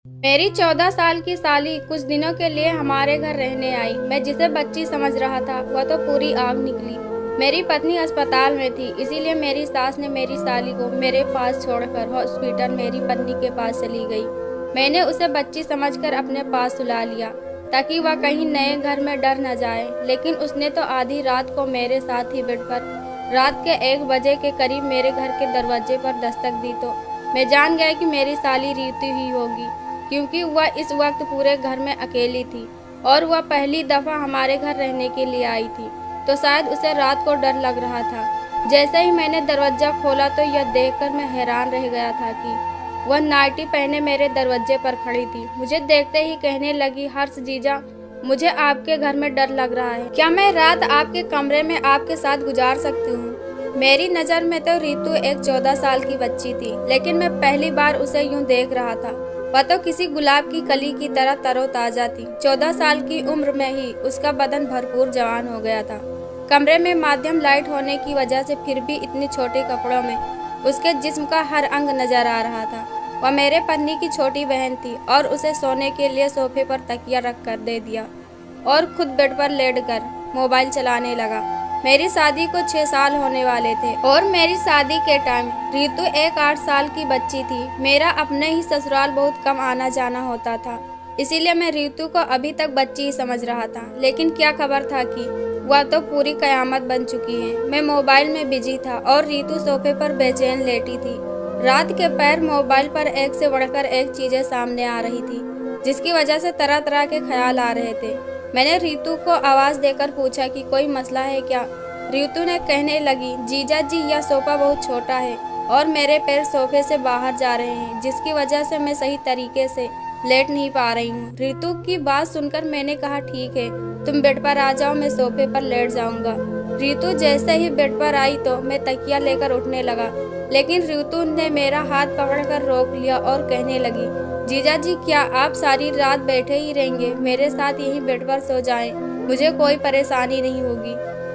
मेरी 14 साल की साली कुछ दिनों के लिए हमारे घर रहने आई। मैं जिसे बच्ची समझ रहा था वह तो पूरी आग निकली। मेरी पत्नी अस्पताल में थी, इसीलिए मेरी सास ने मेरी साली को मेरे पास छोड़कर हॉस्पिटल मेरी पत्नी के पास चली गई। मैंने उसे बच्ची समझकर अपने पास सुला लिया ताकि वह कहीं नए घर में डर न जाए, लेकिन उसने तो आधी रात को मेरे साथ ही बेड पर रात के 1 बजे के करीब मेरे घर के दरवाजे पर दस्तक दी तो मैं जान गया कि मेरी साली रीतू ही होगी, क्योंकि वह इस वक्त पूरे घर में अकेली थी और वह पहली दफ़ा हमारे घर रहने के लिए आई थी, तो शायद उसे रात को डर लग रहा था। जैसे ही मैंने दरवाज़ा खोला तो यह देखकर मैं हैरान रह गया था कि वह नाइटी पहने मेरे दरवाजे पर खड़ी थी। मुझे देखते ही कहने लगी, हर्ष जीजा, मुझे आपके घर में डर लग रहा है, क्या मैं रात आपके कमरे में आपके साथ गुजार सकती हूँ। मेरी नज़र में तो रीतू एक 14 साल की बच्ची थी, लेकिन मैं पहली बार उसे यूं देख रहा था। वह तो किसी गुलाब की कली की तरह तरोताजा थी। 14 साल की उम्र में ही उसका बदन भरपूर जवान हो गया था। कमरे में माध्यम लाइट होने की वजह से फिर भी इतने छोटे कपड़ों में उसके जिस्म का हर अंग नजर आ रहा था। वह मेरे पत्नी की छोटी बहन थी और उसे सोने के लिए सोफे पर तकिया रख कर दे दिया और खुद बेड पर लेटकर मोबाइल चलाने लगा। मेरी शादी को 6 साल होने वाले थे और मेरी शादी के टाइम रीतू एक 8 साल की बच्ची थी। मेरा अपने ही ससुराल बहुत कम आना जाना होता था, इसीलिए मैं रीतू को अभी तक बच्ची ही समझ रहा था। लेकिन क्या खबर था कि वह तो पूरी कयामत बन चुकी है। मैं मोबाइल में बिजी था और रीतू सोफे पर बेचैन लेटी थी। रात के पैर मोबाइल पर एक से बढ़कर एक चीजें सामने आ रही थी, जिसकी वजह से तरह तरह के ख्याल आ रहे थे। मैंने रीतू को आवाज देकर पूछा कि कोई मसला है क्या। रीतू ने कहने लगी, जीजा जी, यह सोफा बहुत छोटा है और मेरे पैर सोफे से बाहर जा रहे हैं, जिसकी वजह से मैं सही तरीके से लेट नहीं पा रही हूँ। रीतू की बात सुनकर मैंने कहा, ठीक है, तुम बेड पर आ जाओ, मैं सोफे पर लेट जाऊंगा। रीतू जैसे ही बेड पर आई तो मैं तकिया लेकर उठने लगा, लेकिन रीतू ने मेरा हाथ पकड़कर रोक लिया और कहने लगी, जीजा जी, क्या आप सारी रात बैठे ही रहेंगे? मेरे साथ यहीं बेड पर सो जाएं, मुझे कोई परेशानी नहीं होगी।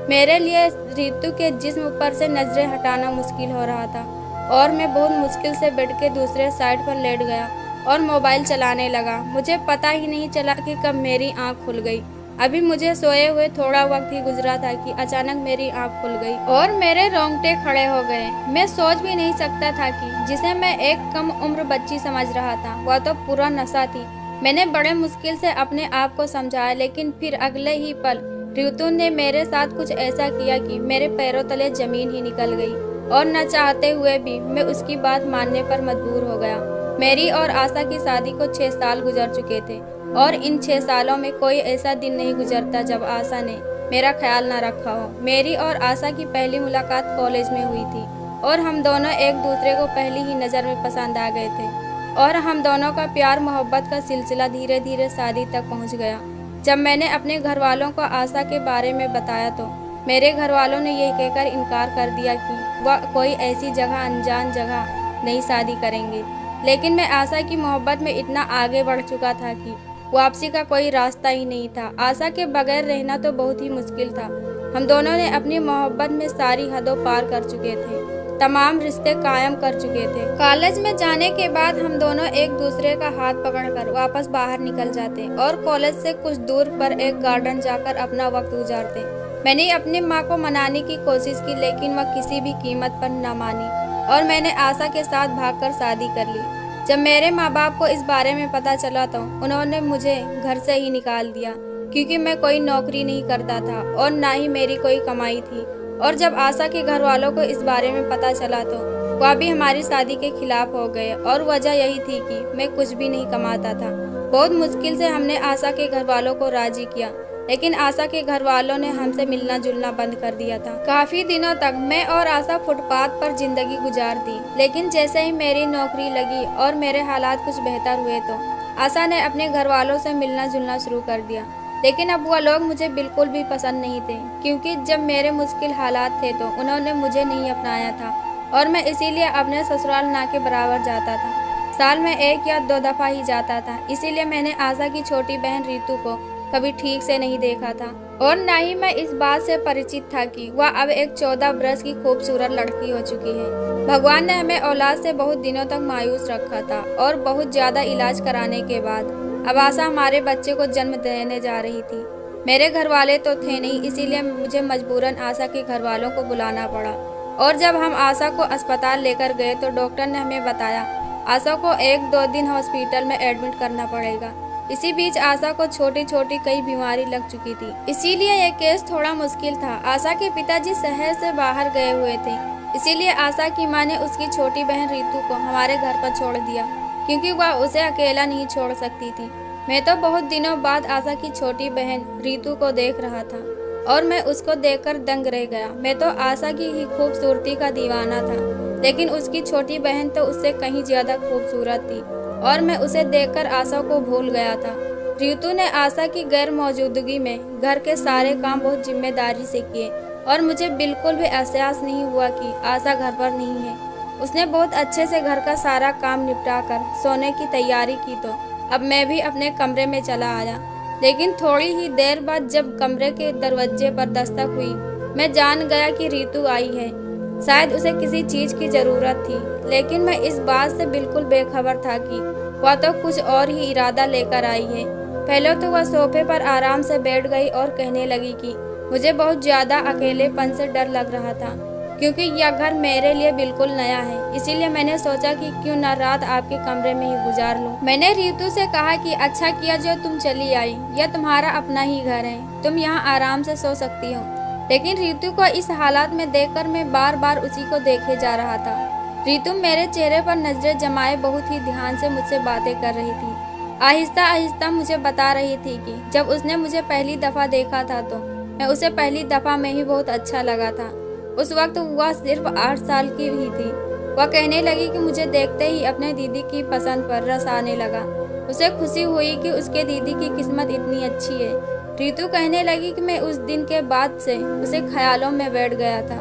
मेरे लिए रीतू के जिस्म पर से नजरें हटाना मुश्किल हो रहा था और मैं बहुत मुश्किल से बेड के दूसरे साइड पर लेट गया और मोबाइल चलाने लगा। मुझे पता ही नहीं चला कि कब मेरी आंख खुल गई। अभी मुझे सोए हुए थोड़ा वक्त ही गुजरा था कि अचानक मेरी आंख खुल गई और मेरे रोंगटे खड़े हो गए। मैं सोच भी नहीं सकता था कि जिसे मैं एक कम उम्र बच्ची समझ रहा था वह तो पूरा नशा थी। मैंने बड़े मुश्किल से अपने आप को समझाया, लेकिन फिर अगले ही पल ऋतु ने मेरे साथ कुछ ऐसा किया कि मेरे पैरों तले जमीन ही निकल गई और न चाहते हुए भी मैं उसकी बात मानने पर मजबूर हो गया। मेरी और आशा की शादी को 6 साल गुजर चुके थे और इन 6 सालों में कोई ऐसा दिन नहीं गुजरता जब आशा ने मेरा ख्याल न रखा हो। मेरी और आशा की पहली मुलाकात कॉलेज में हुई थी और हम दोनों एक दूसरे को पहली ही नज़र में पसंद आ गए थे और हम दोनों का प्यार मोहब्बत का सिलसिला धीरे धीरे शादी तक पहुंच गया। जब मैंने अपने घर वालों को आशा के बारे में बताया तो मेरे घर वालों ने यही कहकर इनकार कर दिया कि वह कोई ऐसी जगह, अनजान जगह नहीं शादी करेंगे। लेकिन मैं आशा की मोहब्बत में इतना आगे बढ़ चुका था कि वापसी का कोई रास्ता ही नहीं था। आशा के बगैर रहना तो बहुत ही मुश्किल था। हम दोनों ने अपनी मोहब्बत में सारी हदों पार कर चुके थे, तमाम रिश्ते कायम कर चुके थे। कॉलेज में जाने के बाद हम दोनों एक दूसरे का हाथ पकड़कर वापस बाहर निकल जाते और कॉलेज से कुछ दूर पर एक गार्डन जाकर अपना वक्त गुजारते। मैंने अपनी माँ को मनाने की कोशिश की, लेकिन वह किसी भी कीमत पर न मानी और मैंने आशा के साथ भागकर शादी कर ली। जब मेरे माँ बाप को इस बारे में पता चला तो उन्होंने मुझे घर से ही निकाल दिया, क्योंकि मैं कोई नौकरी नहीं करता था और ना ही मेरी कोई कमाई थी। और जब आशा के घर वालों को इस बारे में पता चला तो वह भी हमारी शादी के खिलाफ हो गए और वजह यही थी कि मैं कुछ भी नहीं कमाता था। बहुत मुश्किल से हमने आशा के घर वालों को राजी किया, लेकिन आशा के घर वालों ने हमसे मिलना जुलना बंद कर दिया था। काफी दिनों तक मैं और आशा फुटपाथ पर जिंदगी गुजार दी, लेकिन जैसे ही मेरी नौकरी लगी और मेरे हालात कुछ बेहतर हुए तो आशा ने अपने घर वालों से मिलना जुलना शुरू कर दिया। लेकिन अब वह लोग मुझे बिल्कुल भी पसंद नहीं थे, क्योंकि जब मेरे मुश्किल हालात थे तो उन्होंने मुझे नहीं अपनाया था और मैं इसीलिए अपने ससुराल ना के बराबर जाता था। साल में 1 या 2 दफ़ा ही जाता था। इसीलिए मैंने आशा की छोटी बहन रीतू को कभी ठीक से नहीं देखा था और न ही मैं इस बात से परिचित था कि वह अब एक 14 बरस की खूबसूरत लड़की हो चुकी है। भगवान ने हमें औलाद से बहुत दिनों तक मायूस रखा था और बहुत ज्यादा इलाज कराने के बाद अब आशा हमारे बच्चे को जन्म देने जा रही थी। मेरे घर वाले तो थे नहीं, इसीलिए मुझे मजबूरन आशा के घर वालों को बुलाना पड़ा। और जब हम आशा को अस्पताल लेकर गए तो डॉक्टर ने हमें बताया आशा को 1-2 दिन हॉस्पिटल में एडमिट करना पड़ेगा। इसी बीच आशा को छोटी छोटी कई बीमारी लग चुकी थी, इसीलिए यह केस थोड़ा मुश्किल था। आशा के पिताजी शहर से बाहर गए हुए थे, इसीलिए आशा की मां ने उसकी छोटी बहन रितु को हमारे घर पर छोड़ दिया, क्योंकि वह उसे अकेला नहीं छोड़ सकती थी। मैं तो बहुत दिनों बाद आशा की छोटी बहन रितु को देख रहा था और मैं उसको देखकर दंग रह गया। मैं तो आशा की ही खूबसूरती का दीवाना था, लेकिन उसकी छोटी बहन तो उससे कहीं ज्यादा खूबसूरत थी और मैं उसे देखकर आशा को भूल गया था। रितु ने आशा की गैर मौजूदगी में घर के सारे काम बहुत जिम्मेदारी से किए और मुझे बिल्कुल भी एहसास नहीं हुआ कि आशा घर पर नहीं है। उसने बहुत अच्छे से घर का सारा काम निपटा कर सोने की तैयारी की तो अब मैं भी अपने कमरे में चला आया। लेकिन थोड़ी ही देर बाद जब कमरे के दरवाजे पर दस्तक हुई, मैं जान गया कि रितु आई है। शायद उसे किसी चीज की जरूरत थी, लेकिन मैं इस बात से बिल्कुल बेखबर था कि वह तो कुछ और ही इरादा लेकर आई है। पहले तो वह सोफे पर आराम से बैठ गई और कहने लगी कि मुझे बहुत ज्यादा अकेलेपन से डर लग रहा था, क्योंकि यह घर मेरे लिए बिल्कुल नया है। इसीलिए मैंने सोचा कि क्यों न रात आपके कमरे में ही गुजार लूं। मैंने रितु से कहा कि अच्छा किया जो तुम चली आई, यह तुम्हारा अपना ही घर है, तुम यहाँ आराम से सो सकती हो। लेकिन रितु को इस हालात में देखकर मैं बार बार उसी को देखे जा रहा था। रितु मेरे चेहरे पर नजरें जमाए बहुत ही ध्यान से मुझसे बातें कर रही थी। आहिस्ता आहिस्ता मुझे बता रही थी कि जब उसने मुझे पहली दफा देखा था तो मैं उसे पहली दफा में ही बहुत अच्छा लगा था। उस वक्त वह सिर्फ 8 साल की ही थी। वह कहने लगी कि मुझे देखते ही अपने दीदी की पसंद पर रस आने लगा। उसे खुशी हुई कि उसके दीदी की किस्मत इतनी अच्छी है। रितु कहने लगी कि मैं उस दिन के बाद से उसे ख्यालों में बैठ गया था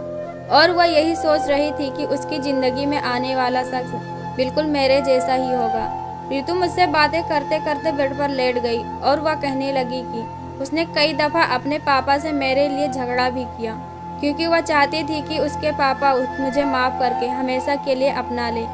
और वह यही सोच रही थी कि उसकी जिंदगी में आने वाला शख्स बिल्कुल मेरे जैसा ही होगा। रितु मुझसे बातें करते करते बेड पर लेट गई और वह कहने लगी कि उसने कई दफा अपने पापा से मेरे लिए झगड़ा भी किया, क्योंकि वह चाहती थी कि उसके पापा मुझे माफ करके हमेशा के लिए अपना ले,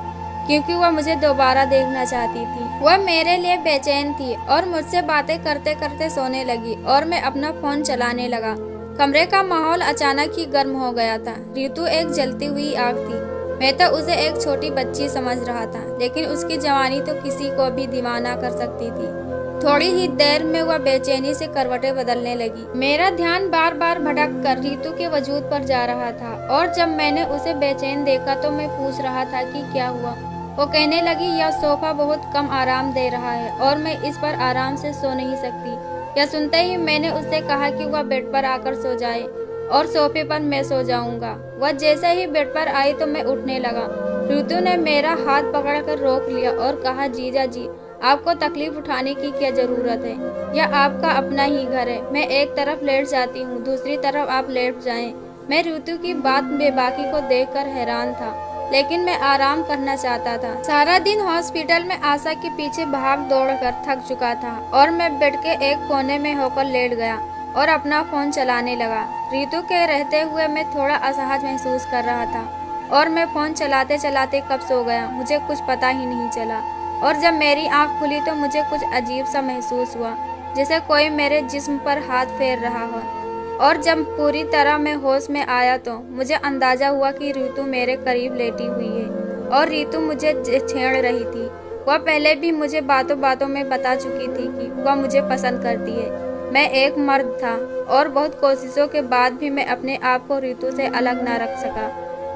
क्योंकि वह मुझे दोबारा देखना चाहती थी। वह मेरे लिए बेचैन थी और मुझसे बातें करते करते सोने लगी और मैं अपना फोन चलाने लगा। कमरे का माहौल अचानक ही गर्म हो गया था। रितु एक जलती हुई आग थी। मैं तो उसे एक छोटी बच्ची समझ रहा था, लेकिन उसकी जवानी तो किसी को भी दीवाना कर सकती थी। थोड़ी ही देर में वह बेचैनी से करवटें बदलने लगी। मेरा ध्यान बार बार भटक कर रितु के वजूद पर जा रहा था और जब मैंने उसे बेचैन देखा तो मैं पूछ रहा था कि क्या हुआ। वो कहने लगी यह सोफा बहुत कम आराम दे रहा है और मैं इस पर आराम से सो नहीं सकती। यह सुनते ही मैंने उससे कहा कि वह बेड पर आकर सो जाए और सोफे पर मैं सो जाऊंगा। वह जैसे ही बेड पर आई तो मैं उठने लगा। रितु ने मेरा हाथ पकड़कर रोक लिया और कहा जीजा जी, आपको तकलीफ उठाने की क्या जरूरत है, यह आपका अपना ही घर है। मैं एक तरफ लेट जाती हूँ, दूसरी तरफ आप लेट जाएं। मैं रितु की बात बेबाकी को देखकर हैरान था, लेकिन मैं आराम करना चाहता था। सारा दिन हॉस्पिटल में आशा के पीछे भाग दौड़ कर थक चुका था और मैं बेड के एक कोने में होकर लेट गया और अपना फोन चलाने लगा। रितु के रहते हुए मैं थोड़ा असहज महसूस कर रहा था और मैं फोन चलाते चलाते कब सो गया मुझे कुछ पता ही नहीं चला। और जब मेरी आंख खुली तो मुझे कुछ अजीब सा महसूस हुआ, जैसे कोई मेरे जिस्म पर हाथ फेर रहा हो। और जब पूरी तरह मैं होश में आया तो मुझे अंदाजा हुआ कि रितु मेरे करीब लेटी हुई है और रितु मुझे छेड़ रही थी। वह पहले भी मुझे बातों बातों में बता चुकी थी कि वह मुझे पसंद करती है। मैं एक मर्द था और बहुत कोशिशों के बाद भी मैं अपने आप को रितु से अलग न रख सका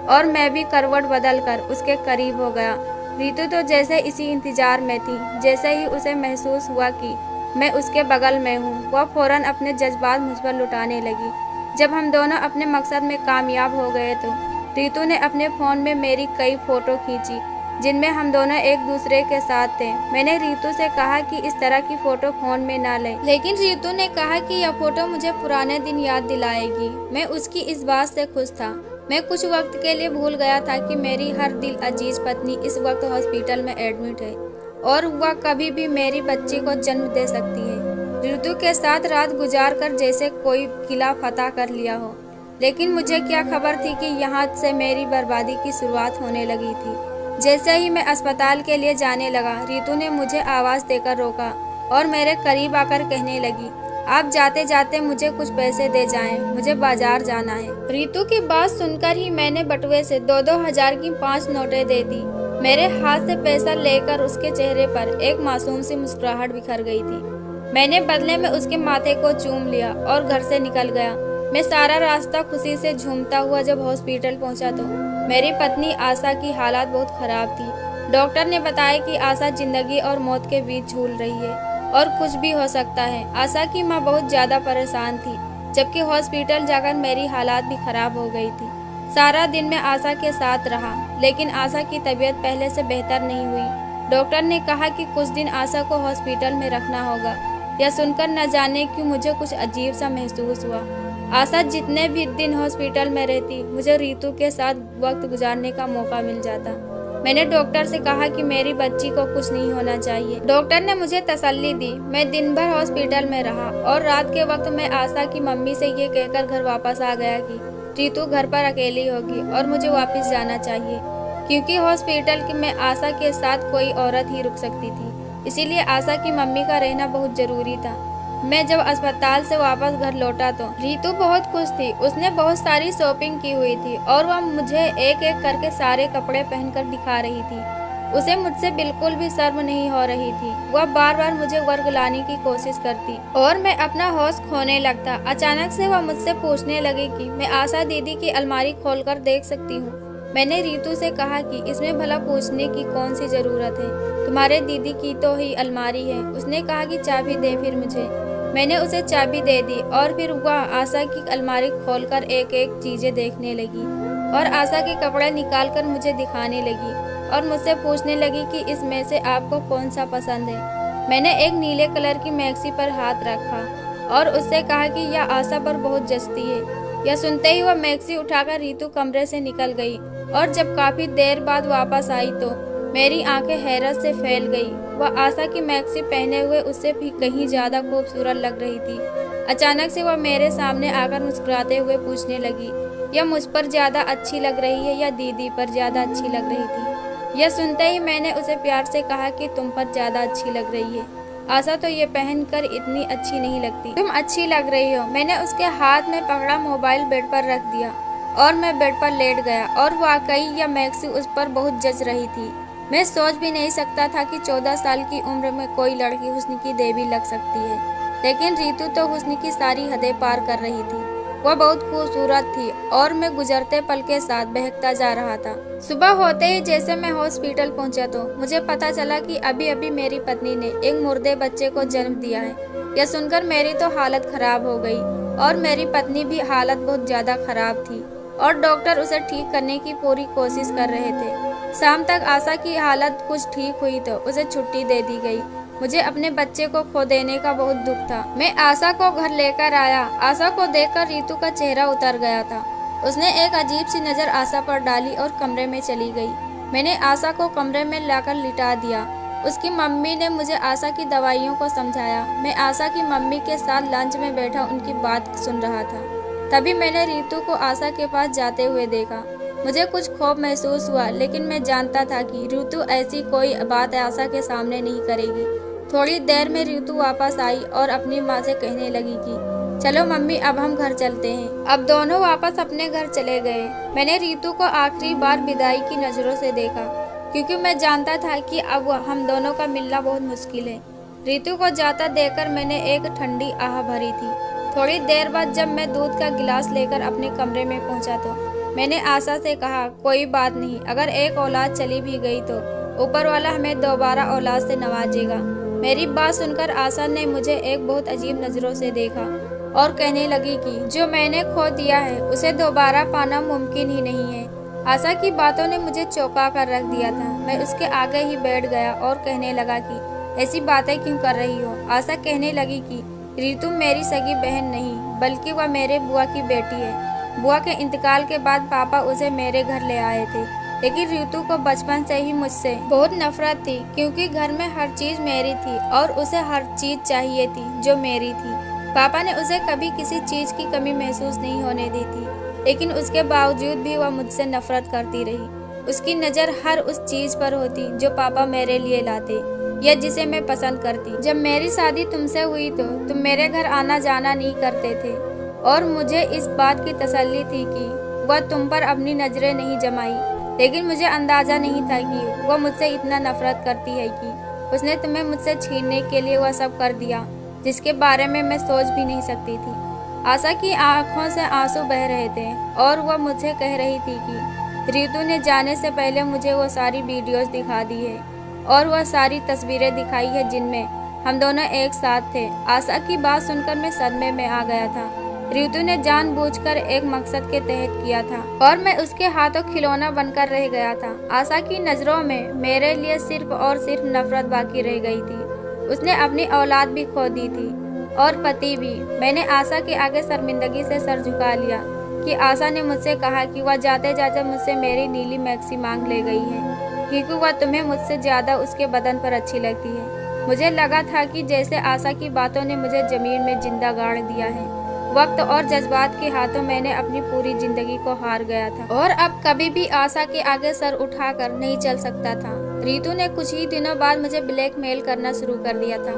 और मैं भी करवट बदल कर उसके करीब हो गया। रितु तो जैसे इसी इंतजार में थी। जैसे ही उसे महसूस हुआ कि मैं उसके बगल में हूँ, वह फौरन अपने जज्बात मुझ पर लुटाने लगी। जब हम दोनों अपने मकसद में कामयाब हो गए तो रितु ने अपने फ़ोन में मेरी कई फ़ोटो खींची जिनमें हम दोनों एक दूसरे के साथ थे। मैंने रितु से कहा कि इस तरह की फ़ोटो फ़ोन में ना ले, लेकिन रितु ने कहा कि यह फ़ोटो मुझे पुराने दिन याद दिलाएगी। मैं उसकी इस बात से खुश था। मैं कुछ वक्त के लिए भूल गया था कि मेरी हर दिल अजीज पत्नी इस वक्त हॉस्पिटल में एडमिट है और वह कभी भी मेरी बच्ची को जन्म दे सकती है। ऋतु के साथ रात गुजार कर जैसे कोई किला फतह कर लिया हो। लेकिन मुझे क्या खबर थी कि यहाँ से मेरी बर्बादी की शुरुआत होने लगी थी। जैसे ही मैं अस्पताल के लिए जाने लगा, ऋतु ने मुझे आवाज़ देकर रोका और मेरे करीब आकर कहने लगी, आप जाते जाते मुझे कुछ पैसे दे जाएं, मुझे बाजार जाना है। ऋतु की बात सुनकर ही मैंने बटुए से 2-2 हजार की 5 नोटें दे दी। मेरे हाथ से पैसा लेकर उसके चेहरे पर एक मासूम सी मुस्कुराहट बिखर गई थी। मैंने बदले में उसके माथे को चूम लिया और घर से निकल गया। मैं सारा रास्ता खुशी से झूमता हुआ जब हॉस्पिटल पहुंचा तो मेरी पत्नी आशा की हालत बहुत खराब थी। डॉक्टर ने बताया कि आशा जिंदगी और मौत के बीच झूल रही है और कुछ भी हो सकता है। आशा की माँ बहुत ज़्यादा परेशान थी, जबकि हॉस्पिटल जाकर मेरी हालत भी खराब हो गई थी। सारा दिन मैं आशा के साथ रहा, लेकिन आशा की तबीयत पहले से बेहतर नहीं हुई। डॉक्टर ने कहा कि कुछ दिन आशा को हॉस्पिटल में रखना होगा। यह सुनकर न जाने क्यों मुझे कुछ अजीब सा महसूस हुआ। आशा जितने भी दिन हॉस्पिटल में रहती, मुझे ऋतु के साथ वक्त गुजारने का मौका मिल जाता। मैंने डॉक्टर से कहा कि मेरी बच्ची को कुछ नहीं होना चाहिए। डॉक्टर ने मुझे तसल्ली दी। मैं दिन भर हॉस्पिटल में रहा और रात के वक्त मैं आशा की मम्मी से ये कहकर घर वापस आ गया कि ऋतु घर पर अकेली होगी और मुझे वापस जाना चाहिए, क्योंकि हॉस्पिटल में आशा के साथ कोई औरत ही रुक सकती थी। इसीलिए आशा की मम्मी का रहना बहुत जरूरी था। मैं जब अस्पताल से वापस घर लौटा तो ऋतु बहुत खुश थी। उसने बहुत सारी शॉपिंग की हुई थी और वह मुझे एक एक करके सारे कपड़े पहनकर दिखा रही थी। उसे मुझसे बिल्कुल भी शर्म नहीं हो रही थी। वह बार बार मुझे वर्गलाने की कोशिश करती और मैं अपना होश खोने लगता। अचानक से वह मुझसे पूछने लगी कि मैं आशा दीदी की अलमारी खोलकर देख सकती हूँ। मैंने ऋतु से कहा कि इसमें भला पूछने की कौन सी जरूरत है, तुम्हारे दीदी की तो ही अलमारी है। उसने कहा कि चाबी दे फिर मुझे। मैंने उसे चाबी दे दी और फिर वह आशा की अलमारी खोलकर एक एक चीजें देखने लगी और आशा के कपड़े निकालकर मुझे दिखाने लगी और मुझसे पूछने लगी कि इसमें से आपको कौन सा पसंद है। मैंने एक नीले कलर की मैक्सी पर हाथ रखा और उससे कहा कि यह आशा पर बहुत जचती है। यह सुनते ही वह मैक्सी उठाकर ऋतु कमरे से निकल गई और जब काफी देर बाद वापस आई तो मेरी आंखें हैरत से फैल गई। वह आशा की मैक्सी पहने हुए उससे भी कहीं ज्यादा खूबसूरत लग रही थी। अचानक से वह मेरे सामने आकर मुस्कुराते हुए पूछने लगी, यह मुझ पर ज्यादा अच्छी लग रही है या दीदी पर ज्यादा अच्छी लग रही थी। यह सुनते ही मैंने उसे प्यार से कहा कि तुम पर ज्यादा अच्छी लग रही है। आशा तो ये पहनकर इतनी अच्छी नहीं लगती, तुम अच्छी लग रही हो। मैंने उसके हाथ में पकड़ा मोबाइल बेड पर रख दिया और मैं बेड पर लेट गया और वाकई यह मैक्सी उस पर बहुत जच रही थी। मैं सोच भी नहीं सकता था कि 14 साल की उम्र में कोई लड़की हुस्न की देवी लग सकती है, लेकिन ऋतु तो हुस्न की सारी हदें पार कर रही थी। वह बहुत खूबसूरत थी और मैं गुजरते पल के साथ बहकता जा रहा था। सुबह होते ही जैसे मैं हॉस्पिटल पहुंचा तो मुझे पता चला कि अभी अभी मेरी पत्नी ने एक मुर्दे बच्चे को जन्म दिया है। यह सुनकर मेरी तो हालत खराब हो गई और मेरी पत्नी भी हालत बहुत ज्यादा खराब थी और डॉक्टर उसे ठीक करने की पूरी कोशिश कर रहे थे। शाम तक आशा की हालत कुछ ठीक हुई तो उसे छुट्टी दे दी गई। मुझे अपने बच्चे को खो देने का बहुत दुख था। मैं आशा को घर लेकर आया। आशा को देखकर ऋतु का चेहरा उतर गया था। उसने एक अजीब सी नजर आशा पर डाली और कमरे में चली गई। मैंने आशा को कमरे में लाकर लिटा दिया। उसकी मम्मी ने मुझे आशा की दवाइयों को समझाया। मैं आशा की मम्मी के साथ लंच में बैठा उनकी बात सुन रहा था। तभी मैंने ऋतु को आशा के पास जाते हुए देखा। मुझे कुछ खौफ महसूस हुआ, लेकिन मैं जानता था कि ऋतु ऐसी कोई बात आशा के सामने नहीं करेगी। थोड़ी देर में ऋतु वापस आई और अपनी माँ से कहने लगी कि चलो मम्मी, अब हम घर चलते हैं। अब दोनों वापस अपने घर चले गए। मैंने ऋतु को आखिरी बार विदाई की नजरों से देखा, क्योंकि मैं जानता था कि अब हम दोनों का मिलना बहुत मुश्किल है। ऋतु को जाता देखकर मैंने एक ठंडी आह भरी थी। थोड़ी देर बाद जब मैं दूध का गिलास लेकर अपने कमरे में पहुंचा तो मैंने आशा से कहा, कोई बात नहीं, अगर एक औलाद चली भी गई तो ऊपर वाला हमें दोबारा औलाद से नवाजेगा। मेरी बात सुनकर आशा ने मुझे एक बहुत अजीब नजरों से देखा और कहने लगी कि जो मैंने खो दिया है उसे दोबारा पाना मुमकिन ही नहीं है। आशा की बातों ने मुझे चौंका कर रख दिया था। मैं उसके आगे ही बैठ गया और कहने लगा कि ऐसी बातें क्यों कर रही हो। आशा कहने लगी कि ऋतु मेरी सगी बहन नहीं, बल्कि वह मेरे बुआ की बेटी है। बुआ के इंतकाल के बाद पापा उसे मेरे घर ले आए थे। लेकिन रितु को बचपन से ही मुझसे बहुत नफरत थी, क्योंकि घर में हर चीज मेरी थी और उसे हर चीज चाहिए थी जो मेरी थी। पापा ने उसे कभी किसी चीज की कमी महसूस नहीं होने दी थी, लेकिन उसके बावजूद भी वह मुझसे नफरत करती रही। उसकी नज़र हर उस चीज पर होती जो पापा मेरे लिए लाते या जिसे मैं पसंद करती। जब मेरी शादी तुमसे हुई तो तुम मेरे घर आना जाना नहीं करते थे, और मुझे इस बात की तसल्ली थी कि वह तुम पर अपनी नजरें नहीं जमाई। लेकिन मुझे अंदाजा नहीं था कि वह मुझसे इतना नफरत करती है कि उसने तुम्हें मुझसे छीनने के लिए वह सब कर दिया जिसके बारे में मैं सोच भी नहीं सकती थी। आशा की आंखों से आंसू बह रहे थे और वह मुझे कह रही थी कि रितु ने जाने से पहले मुझे वो सारी वीडियोस दिखा दी है और वह सारी तस्वीरें दिखाई है जिनमें हम दोनों एक साथ थे। आशा की बात सुनकर मैं सदमे में आ गया था। रितु ने जानबूझकर एक मकसद के तहत किया था और मैं उसके हाथों खिलौना बनकर रह गया था। आशा की नज़रों में मेरे लिए सिर्फ और सिर्फ नफरत बाकी रह गई थी। उसने अपनी औलाद भी खो दी थी और पति भी। मैंने आशा के आगे शर्मिंदगी से सर झुका लिया कि आशा ने मुझसे कहा कि वह जाते जाते मुझसे मेरी नीली मैक्सी मांग ले गई है, क्योंकि वह तुम्हें मुझसे ज़्यादा उसके बदन पर अच्छी लगती है। मुझे लगा था कि जैसे आशा की बातों ने मुझे ज़मीन में जिंदा गाड़ दिया है। वक्त और जज्बात के हाथों मैंने अपनी पूरी जिंदगी को हार गया था और अब कभी भी आशा के आगे सर उठाकर नहीं चल सकता था। रितु ने कुछ ही दिनों बाद मुझे ब्लैकमेल करना शुरू कर दिया था।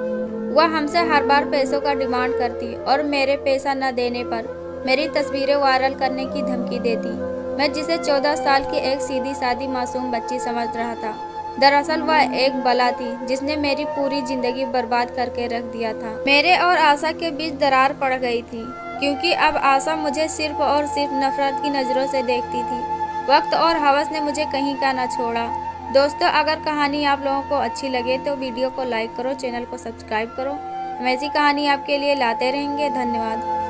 वह हमसे हर बार पैसों का डिमांड करती और मेरे पैसा न देने पर मेरी तस्वीरें वायरल करने की धमकी देती। मैं जिसे 14 साल की एक सीधी सादी मासूम बच्ची समझ रहा था, दरअसल वह एक बला थी जिसने मेरी पूरी जिंदगी बर्बाद करके रख दिया था। मेरे और आशा के बीच दरार पड़ गई थी, क्योंकि अब आशा मुझे सिर्फ और सिर्फ नफरत की नज़रों से देखती थी। वक्त और हवस ने मुझे कहीं का न छोड़ा। दोस्तों, अगर कहानी आप लोगों को अच्छी लगे तो वीडियो को लाइक करो, चैनल को सब्सक्राइब करो। हम ऐसी कहानी आपके लिए लाते रहेंगे। धन्यवाद।